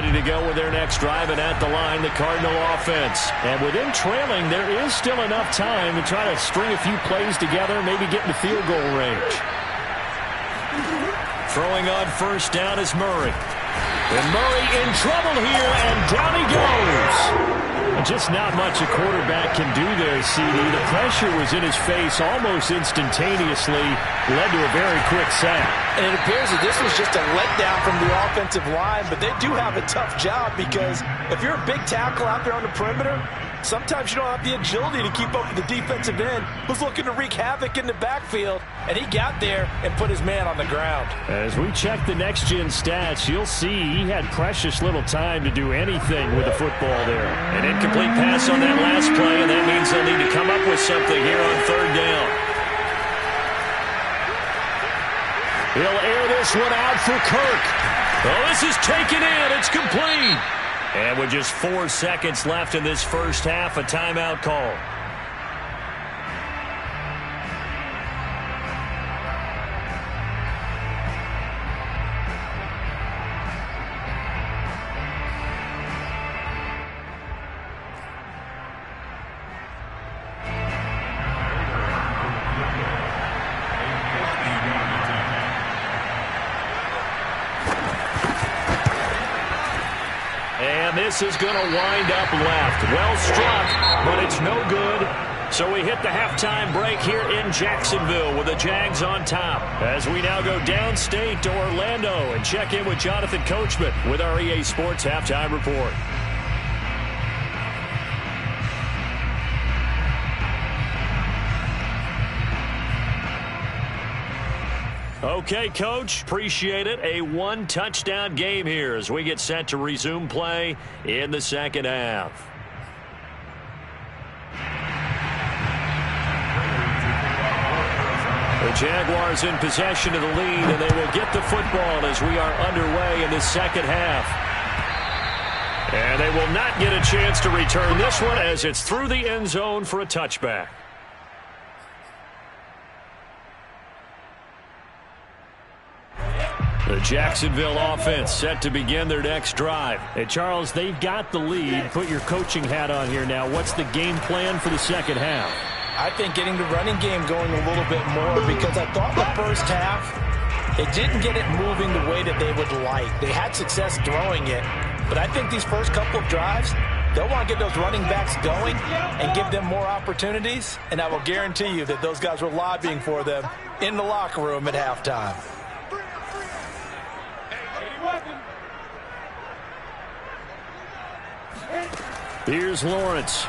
ready to go with their next drive, and at the line, the Cardinal offense. And with them trailing, there is still enough time to try to string a few plays together, maybe get into field goal range. Throwing on first down is Murray. And Murray in trouble here, and down he goes. Just not much a quarterback can do there, CD. The pressure was in his face almost instantaneously, led to a very quick sack. And it appears that this was just a letdown from the offensive line, but they do have a tough job because if you're a big tackle out there on the perimeter, sometimes you don't have the agility to keep up with the defensive end who's looking to wreak havoc in the backfield, and he got there and put his man on the ground. As we check the next-gen stats, you'll see he had precious little time to do anything with the football there. An incomplete pass on that last play, and that means they'll need to come up with something here on third down. He'll air this one out for Kirk. Oh, this is taken in. It's complete. And with just 4 seconds left in this first half, a timeout call. This is going to wind up left. Well struck, but it's no good. So we hit the halftime break here in Jacksonville with the Jags on top. As we now go downstate to Orlando and check in with Jonathan Coachman with our EA Sports Halftime Report. Okay, Coach, appreciate it. A one-touchdown game here as we get set to resume play in the second half. The Jaguars in possession of the lead, and they will get the football as we are underway in the second half. And they will not get a chance to return this one as it's through the end zone for a touchback. The Jacksonville offense set to begin their next drive. Hey, Charles, they've got the lead. Put your coaching hat on here now. What's the game plan for the second half? I think getting the running game going a little bit more because I thought the first half, it didn't get it moving the way that they would like. They had success throwing it, but I think these first couple of drives, they'll want to get those running backs going and give them more opportunities, and I will guarantee you that those guys were lobbying for them in the locker room at halftime. Here's Lawrence.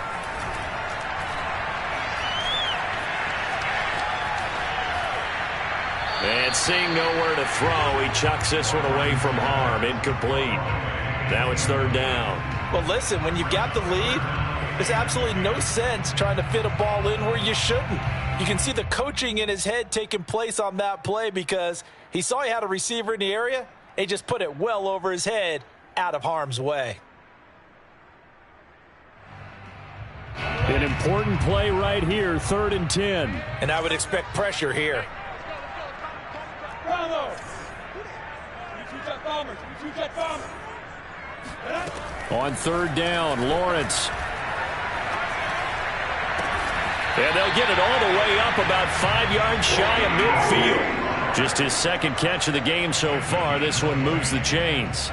And seeing nowhere to throw, he chucks this one away from harm. Incomplete. Now it's third down. Well, listen, when you've got the lead, there's absolutely no sense trying to fit a ball in where you shouldn't. You can see the coaching in his head taking place on that play because he saw he had a receiver in the area. He just put it well over his head out of harm's way. An important play right here, 3rd and 10. And I would expect pressure here. On third down, Lawrence. And they'll get it all the way up about 5 yards shy of midfield. Just his second catch of the game so far. This one moves the chains.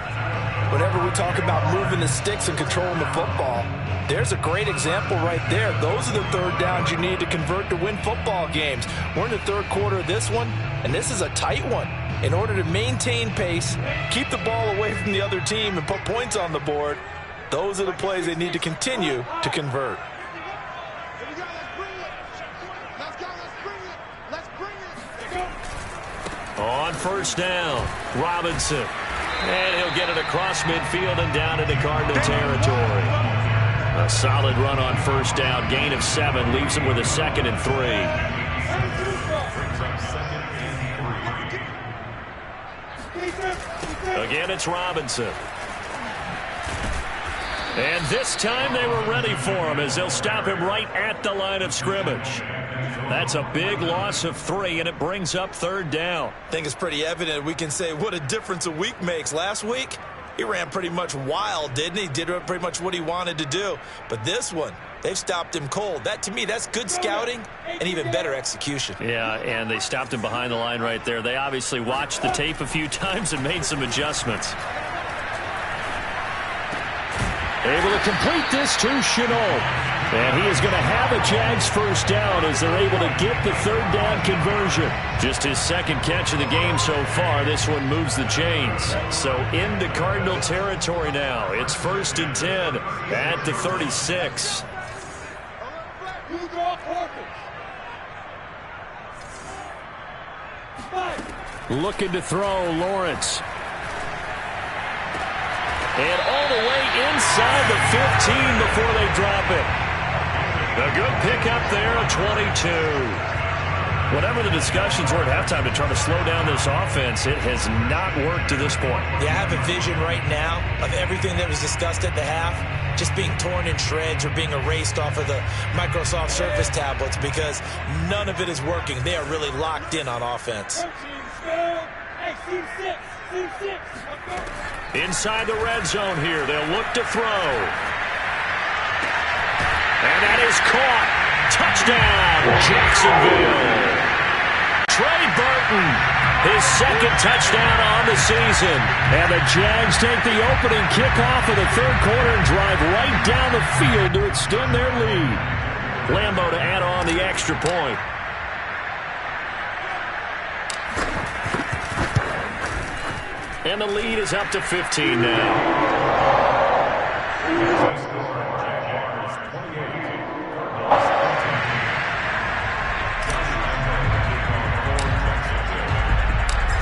Whenever we talk about moving the sticks and controlling the football, there's a great example right there. Those are the third downs you need to convert to win football games. We're in the third quarter of this one, and this is a tight one. In order to maintain pace, keep the ball away from the other team, and put points on the board, those are the plays they need to continue to convert. On first down, Robinson. And he'll get it across midfield and down into Cardinal territory. A solid run on first down. Gain of 7 leaves him with a 2nd and 3. Again, it's Robinson. And this time they were ready for him as they'll stop him right at the line of scrimmage. That's a big loss of 3, and it brings up third down. I think it's pretty evident we can say what a difference a week makes. Last week, he ran pretty much wild, didn't he? Did pretty much what he wanted to do. But this one, they've stopped him cold. That, to me, that's good scouting and even better execution. Yeah, and they stopped him behind the line right there. They obviously watched the tape a few times and made some adjustments. Able to complete this to Chenault. And he is going to have a Jags first down as they're able to get the third down conversion. Just his second catch of the game so far. This one moves the chains. So into Cardinal territory now. It's 1st and 10 at the 36. Looking to throw, Lawrence. And all the way inside the 15 before they drop it. A good pickup there, a 22. Whatever the discussions were at halftime to try to slow down this offense, it has not worked to this point. Yeah, I have a vision right now of everything that was discussed at the half just being torn in shreds or being erased off of the Microsoft Surface tablets because none of it is working. They are really locked in on offense. Inside the red zone here, they'll look to throw. And that is caught. Touchdown, Jacksonville. Trey Burton, his second touchdown on the season. And the Jags take the opening kickoff of the third quarter and drive right down the field to extend their lead. Lambeau to add on the extra point. And the lead is up to 15 now.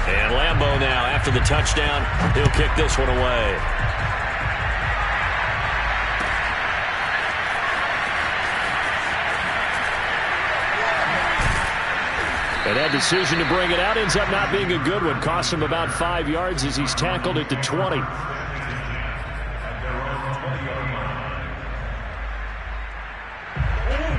And Lambeau now, after the touchdown, he'll kick this one away. And that decision to bring it out ends up not being a good one. Costs him about 5 yards as he's tackled at the 20.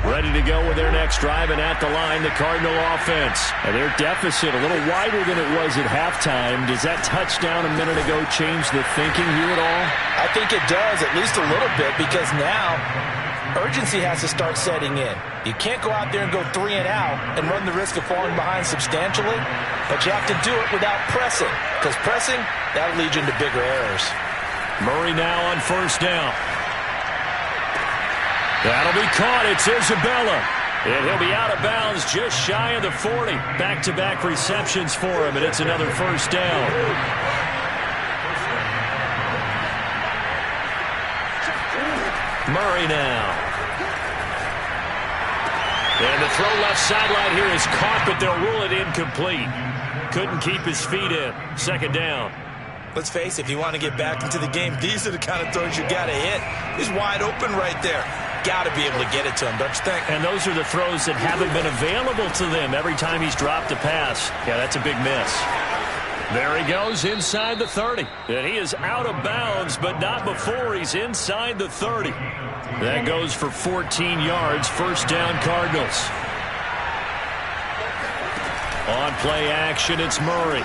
Ready to go with their next drive, and at the line, the Cardinal offense. And their deficit a little wider than it was at halftime. Does that touchdown a minute ago change the thinking here at all? I think it does, at least a little bit, because now urgency has to start setting in. You can't go out there and go 3 and out and run the risk of falling behind substantially, but you have to do it without pressing, because pressing, that'll lead you into bigger errors. Murray now on first down. That'll be caught. It's Isabella. And he'll be out of bounds just shy of the 40. Back-to-back receptions for him, and it's another first down. Murray now. And the throw left sideline here is caught, but they'll rule it incomplete. Couldn't keep his feet in. Second down. Let's face it, if you want to get back into the game, these are the kind of throws you got to hit. He's wide open right there. Got to be able to get it to him, don't you think? And those are the throws that haven't been available to them every time he's dropped a pass. Yeah, that's a big miss. There he goes inside the 30. And he is out of bounds, but not before he's inside the 30. That goes for 14 yards. First down, Cardinals. On play action, it's Murray.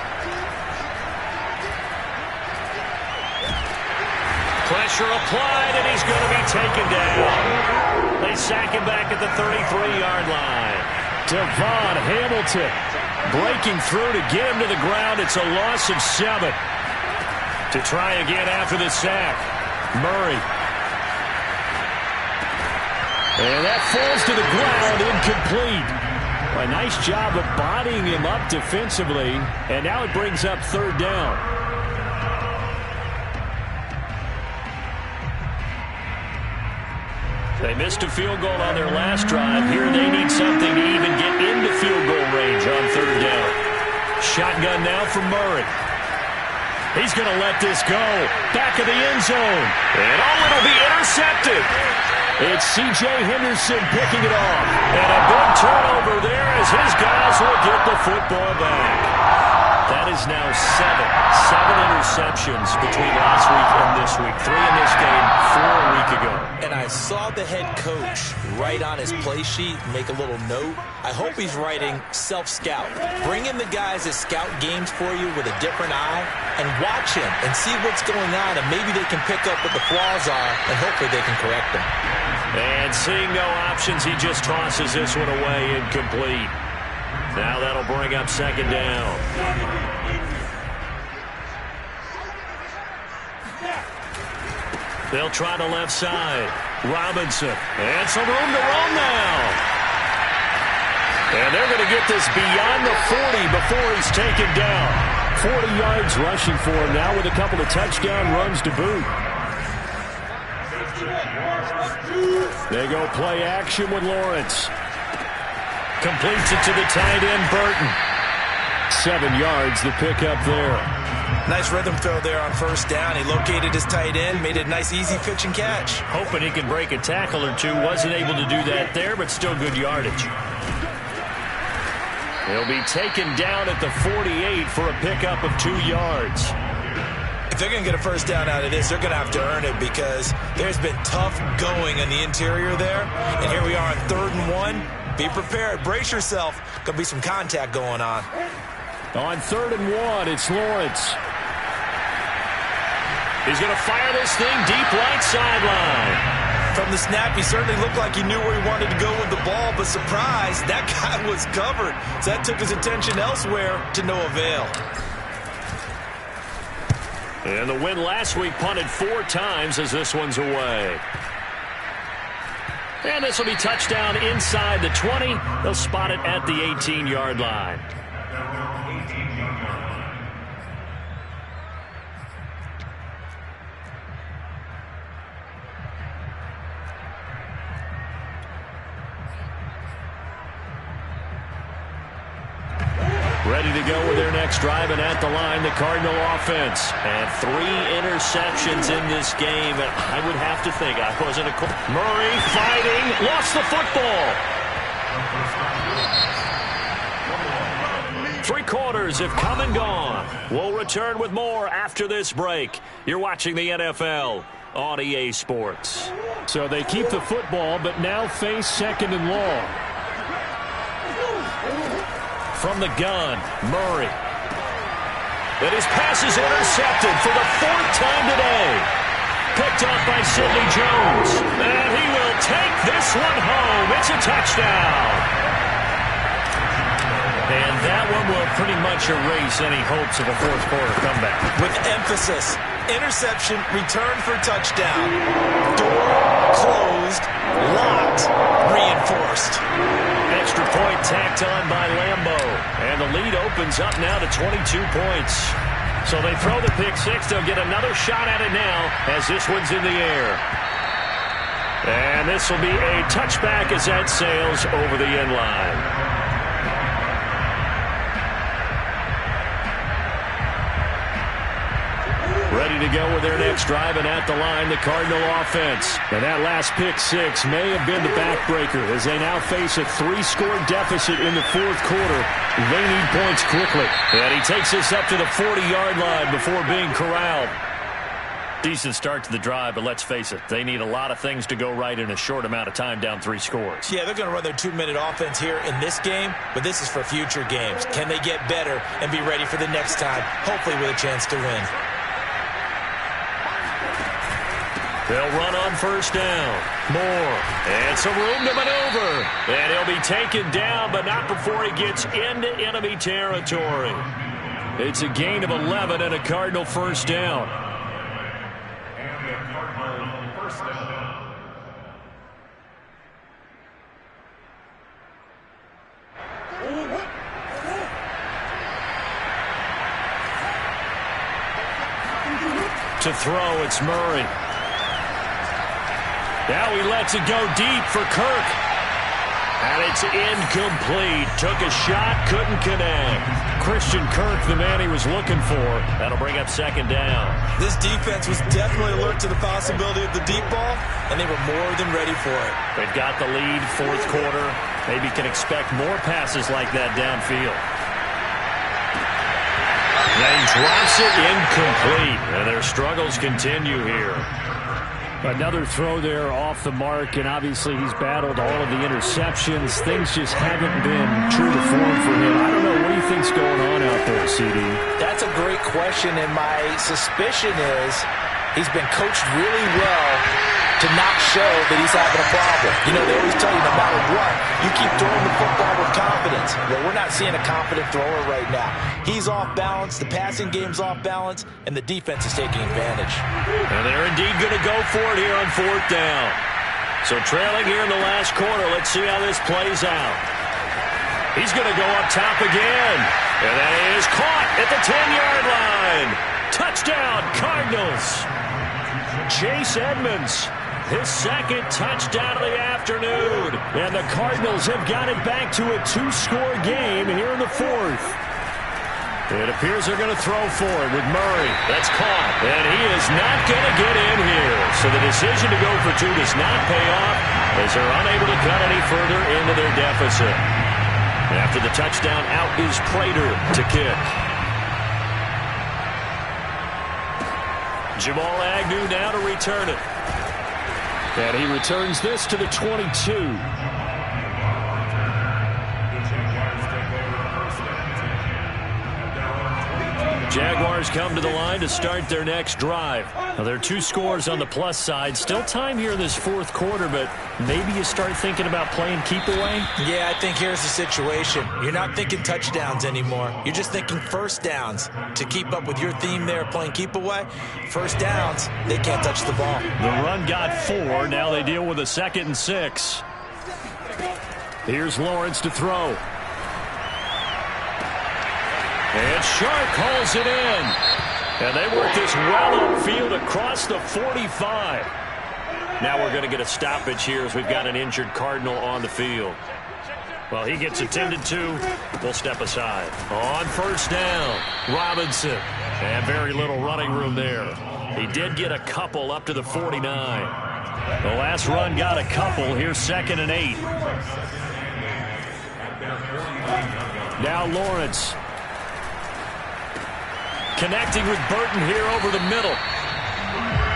Pressure applied, and he's going to be taken down. They sack him back at the 33-yard line. Devon Hamilton breaking through to get him to the ground. It's a loss of 7. To try again after the sack. Murray. And that falls to the ground, incomplete. A nice job of bodying him up defensively, and now it brings up third down. They missed a field goal on their last drive. Here they need something to even get into field goal range on third down. Shotgun now for Murray. He's going to let this go. Back of the end zone. And it'll be intercepted. It's C.J. Henderson picking it off. And a big turnover there as his guys will get the football back. That is now seven interceptions between last week and this week. 3 in this game, 4 a week ago. And I saw the head coach write on his play sheet, make a little note. I hope he's writing self-scout. Bring in the guys that scout games for you with a different eye and watch him and see what's going on, and maybe they can pick up what the flaws are, and hopefully they can correct them. And seeing no options, he just tosses this one away, incomplete. Now that'll bring up second down. They'll try the left side. Robinson. And some room to run now. And they're going to get this beyond the 40 before he's taken down. 40 yards rushing for him now with a couple of touchdown runs to boot. They go play action with Lawrence. Completes it to the tight end, Burton. 7 yards the pick up there. Nice rhythm throw there on first down. He located his tight end, made it a nice easy pitch and catch. Hoping he can break a tackle or two. Wasn't able to do that there, but still good yardage. He'll be taken down at the 48 for a pickup of 2 yards. If they're going to get a first down out of this, they're going to have to earn it because there's been tough going in the interior there. And here we are on 3rd and 1. Be prepared. Brace yourself. Going to be some contact going on. On 3rd and 1, it's Lawrence. He's going to fire this thing deep right sideline. From the snap, he certainly looked like he knew where he wanted to go with the ball, but surprise, that guy was covered. So that took his attention elsewhere to no avail. And the win last week punted 4 times as this one's away. And this will be touchdown inside the 20. They'll spot it at the 18-yard line. Ready to go with their next drive, and at the line, the Cardinal offense. And 3 interceptions in this game, and I would have to think I wasn't a... Murray fighting, lost the football. 3 quarters have come and gone. We'll return with more after this break. You're watching the NFL on EA Sports. So they keep the football, but now face 2nd and long. From the gun, Murray. And his pass is intercepted for the 4th time today. Picked up by Sidney Jones. And he will take this one home. It's a touchdown. And that one will pretty much erase any hopes of a 4th quarter comeback. With emphasis, interception, return for touchdown. Door closed, locked, reinforced. Extra point tacked on by Lambeau. And the lead opens up now to 22 points. So they throw the pick 6. They'll get another shot at it now as this one's in the air. And this will be a touchback as that sails over the end line. Ready to go with their next drive, and at the line, the Cardinal offense. And that last pick 6 may have been the backbreaker as they now face a 3-score deficit in the 4th quarter. They need points quickly. And he takes this up to the 40-yard line before being corralled. Decent start to the drive, but let's face it, they need a lot of things to go right in a short amount of time down 3 scores. Yeah, they're going to run their 2-minute offense here in this game, but this is for future games. Can they get better and be ready for the next time, hopefully with a chance to win? They'll run on first down. Moore. And some room to maneuver. And he'll be taken down, but not before he gets into enemy territory. It's a gain of 11 and a Cardinal first down. To throw, it's Murray. Now he lets it go deep for Kirk. And it's incomplete. Took a shot, couldn't connect. Christian Kirk, the man he was looking for. That'll bring up second down. This defense was definitely alert to the possibility of the deep ball, and they were more than ready for it. They've got the lead, 4th quarter. Maybe can expect more passes like that downfield. Then drops it incomplete. And their struggles continue here. Another throw there off the mark, and obviously he's battled all of the interceptions. Things just haven't been true to form for him. I don't know, what do you think's going on out there, CD? That's a great question, and my suspicion is he's been coached really well to not show that he's having a problem. You know, they always tell you no matter what, you keep throwing the football with confidence. Well, we're not seeing a confident thrower right now. He's off balance, the passing game's off balance, and the defense is taking advantage. And they're indeed going to go for it here on 4th down. So trailing here in the last quarter, let's see how this plays out. He's going to go up top again. And that is caught at the 10-yard line. Touchdown, Cardinals. Chase Edmonds, his second touchdown of the afternoon. And the Cardinals have got it back to a 2-score game here in the 4th. It appears they're going to throw for it with Murray. That's caught. And he is not going to get in here. So the decision to go for 2 does not pay off as they're unable to cut any further into their deficit. After the touchdown, out is Prater to kick. Jamal Agnew now to return it. And he returns this to the 22. Jaguars come to the line to start their next drive. Now, there are 2 scores on the plus side. Still time here in this 4th quarter, but maybe you start thinking about playing keep away? Yeah, I think here's the situation. You're not thinking touchdowns anymore. You're just thinking first downs. To keep up with your theme there, playing keep away, first downs, they can't touch the ball. The run got 4. Now they deal with a 2nd and 6. Here's Lawrence to throw. And Sharp calls it in. And they work this well upfield across the 45. Now we're going to get a stoppage here as we've got an injured Cardinal on the field. Well, he gets attended to. We'll step aside. On 1st down, Robinson. And very little running room there. He did get a couple up to the 49. The last run got a couple. Here's 2nd and 8. Now Lawrence. Connecting with Burton here over the middle.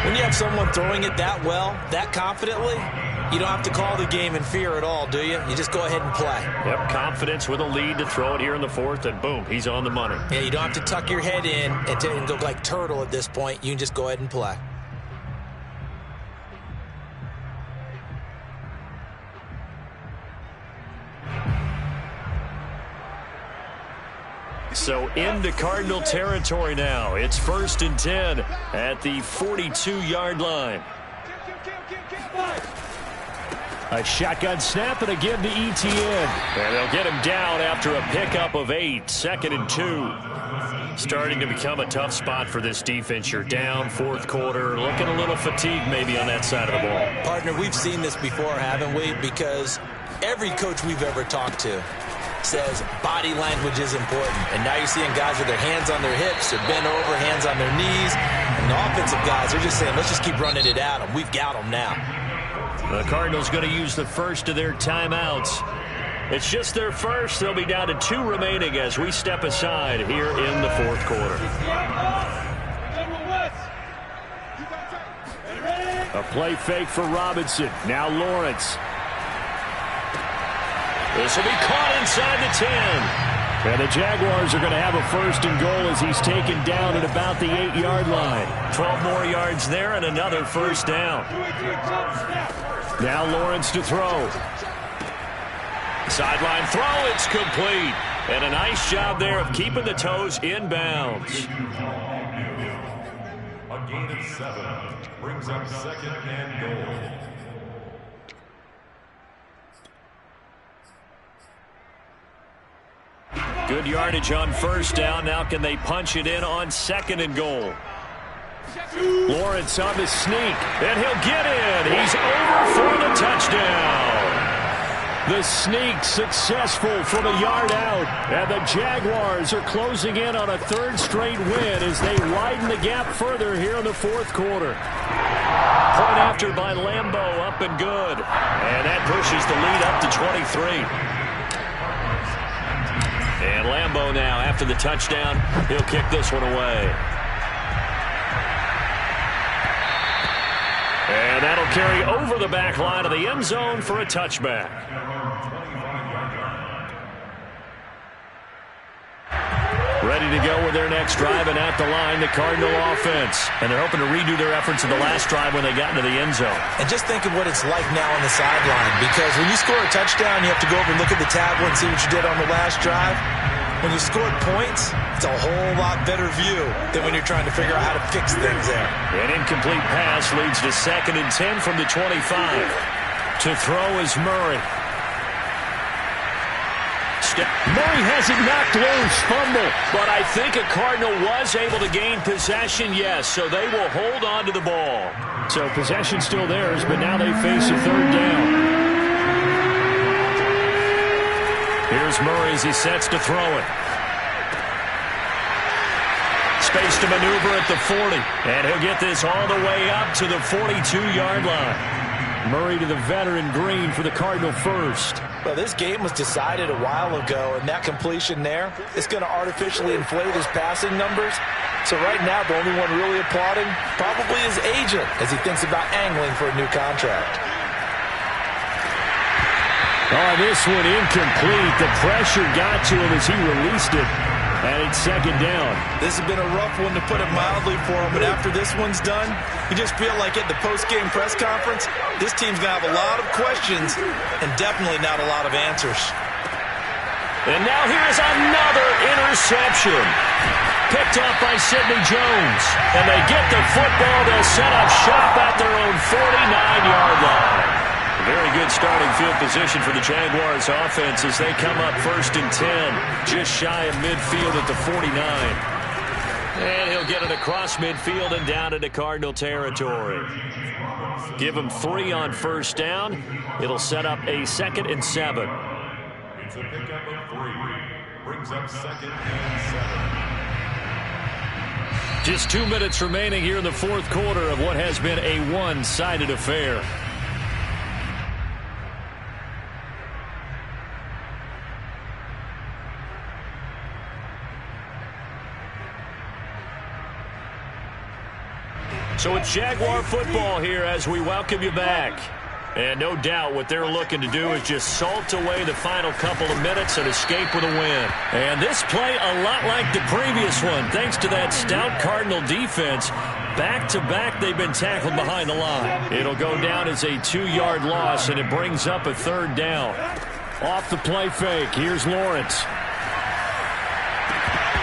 When you have someone throwing it that well, that confidently, you don't have to call the game in fear at all, do you? You just go ahead and play. Yep, confidence with a lead to throw it here in the 4th, and boom, he's on the money. Yeah, you don't have to tuck your head in and go like turtle at this point. You can just go ahead and play. So into Cardinal territory now. It's 1st and 10 at the 42-yard line. A shotgun snap and again to Etienne. And they'll get him down after a pickup of 8. 2nd and 2. Starting to become a tough spot for this defense. You're down 4th quarter. Looking a little fatigued maybe on that side of the ball. Partner, we've seen this before, haven't we? Because every coach we've ever talked to says body language is important. And now you're seeing guys with their hands on their hips, they're bent over, hands on their knees. And the offensive guys are just saying, let's just keep running it at them. We've got them now. The Cardinals going to use the first of their timeouts. It's just their first. They'll be down to 2 remaining as we step aside here in the 4th quarter. A play fake for Robinson. Now Lawrence. This will be caught inside the 10. And the Jaguars are going to have a 1st and goal as he's taken down at about the 8-yard line. 12 more yards there and another 1st down. Now Lawrence to throw. Sideline throw, it's complete. And a nice job there of keeping the toes in bounds. A gain of 7 brings up 2nd and goal. Good yardage on 1st down. Now can they punch it in on 2nd and goal? Lawrence on the sneak. And he'll get in. He's over for the touchdown. The sneak successful from a yard out. And the Jaguars are closing in on a 3rd straight win as they widen the gap further here in the 4th quarter. Point after by Lambeau, up and good. And that pushes the lead up to 23. And Lambeau Lambeau now after the touchdown. He'll kick this one away. And that'll carry over the back line of the end zone for a touchback. Ready to go with their next drive, and at the line, the Cardinal offense. And they're hoping to redo their efforts in the last drive when they got into the end zone. And just think of what it's like now on the sideline, because when you score a touchdown, you have to go over and look at the tablet and see what you did on the last drive. When you scored points, it's a whole lot better view than when you're trying to figure out how to fix things there. An incomplete pass leads to 2nd and 10 from the 25. To throw is Murray. Murray has it knocked loose. Fumble. But I think a Cardinal was able to gain possession, yes, so they will hold on to the ball. So possession still theirs, but now they face a 3rd down. Here's Murray as he sets to throw it. Space to maneuver at the 40. And he'll get this all the way up to the 42-yard line. Murray to the veteran Green for the Cardinal first. Well, this game was decided a while ago, and that completion there is going to artificially inflate his passing numbers. So right now, the only one really applauding probably his agent as he thinks about angling for a new contract. Oh, this one incomplete. The pressure got to him as he released it. And it's 2nd down. This has been a rough one, to put it mildly, for him. But after this one's done, you just feel like at the post-game press conference, this team's going to have a lot of questions and definitely not a lot of answers. And now here's another interception. Picked up by Sidney Jones. And they get the football. They'll set up shop at their own 49-yard line. Very good starting field position for the Jaguars offense as they come up 1st and 10, just shy of midfield at the 49. And he'll get it across midfield and down into Cardinal territory. Give him 3 on 1st down. It'll set up a 2nd and 7. It's a pickup of 3. Brings up 2nd and 7. Just 2 minutes remaining here in the 4th quarter of what has been a one-sided affair. So it's Jaguar football here as we welcome you back. And no doubt what they're looking to do is just salt away the final couple of minutes and escape with a win. And this play a lot like the previous one, thanks to that stout Cardinal defense. Back-to-back, they've been tackled behind the line. It'll go down as a 2-yard loss, and it brings up a 3rd down. Off the play fake, here's Lawrence.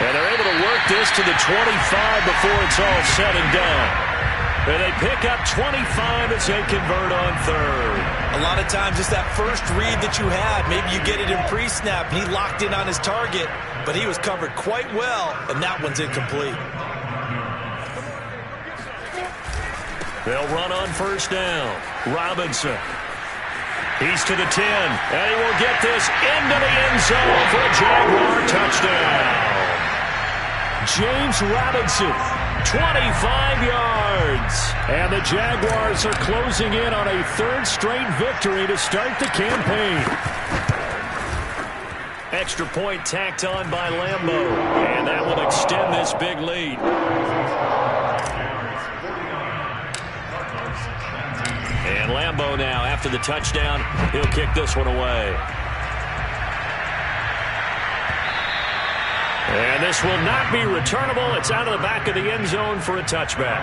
And they're able to work this to the 25 before it's all said and done. And they pick up 25 as they convert on 3rd. A lot of times it's that first read that you had. Maybe you get it in pre-snap, and he locked in on his target, but he was covered quite well, and that one's incomplete. They'll run on 1st down. Robinson. He's to the 10, and he will get this into the end zone for a Jaguar touchdown. James Robinson, 25 yards. And the Jaguars are closing in on a 3rd straight victory to start the campaign. Extra point tacked on by Lambeau, and that will extend this big lead. And Lambeau now, after the touchdown, he'll kick this one away. And this will not be returnable. It's out of the back of the end zone for a touchback.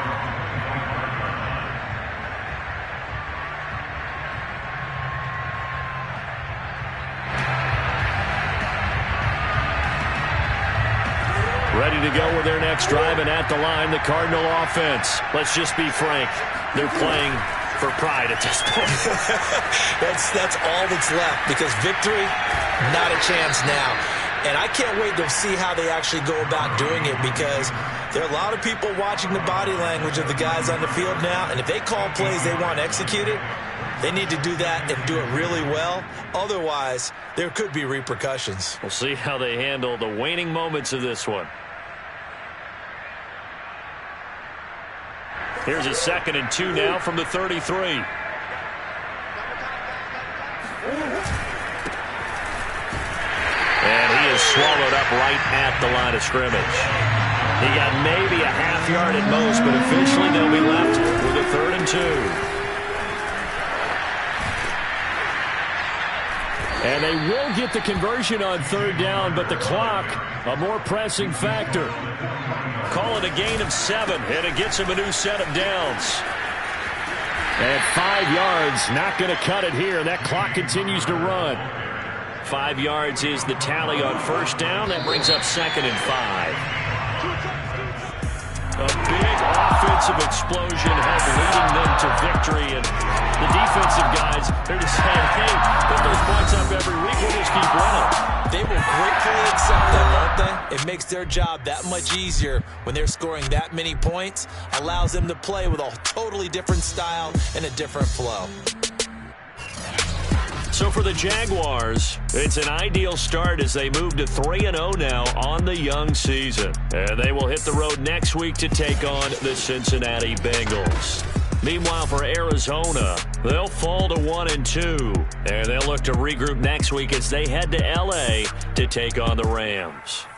Ready to go with their next drive, and at the line, the Cardinal offense. Let's just be frank. They're playing for pride at this point. That's all that's left, because victory, not a chance now. And I can't wait to see how they actually go about doing it, because there are a lot of people watching the body language of the guys on the field now, and if they call plays they want executed, they need to do that and do it really well. Otherwise, there could be repercussions. We'll see how they handle the waning moments of this one. Here's a 2nd and 2 now from the 33. And he is swallowed up right at the line of scrimmage. He got maybe a half yard at most, but officially they'll be left with a 3rd and 2. And they will get the conversion on 3rd down, but the clock, a more pressing factor. Call it a gain of 7, and it gets him a new set of downs. And 5 yards, not going to cut it here. That clock continues to run. 5 yards is the tally on 1st down. That brings up 2nd and 5. A big offensive explosion has leading them to victory. And the defensive guys, they're just saying, hey, put those points up every week. We'll just keep running. They will gratefully accept that, won't they? It makes their job that much easier when they're scoring that many points. Allows them to play with a totally different style and a different flow. So for the Jaguars, it's an ideal start as they move to 3-0 now on the young season. And they will hit the road next week to take on the Cincinnati Bengals. Meanwhile, for Arizona, they'll fall to 1-2. And they'll look to regroup next week as they head to L.A. to take on the Rams.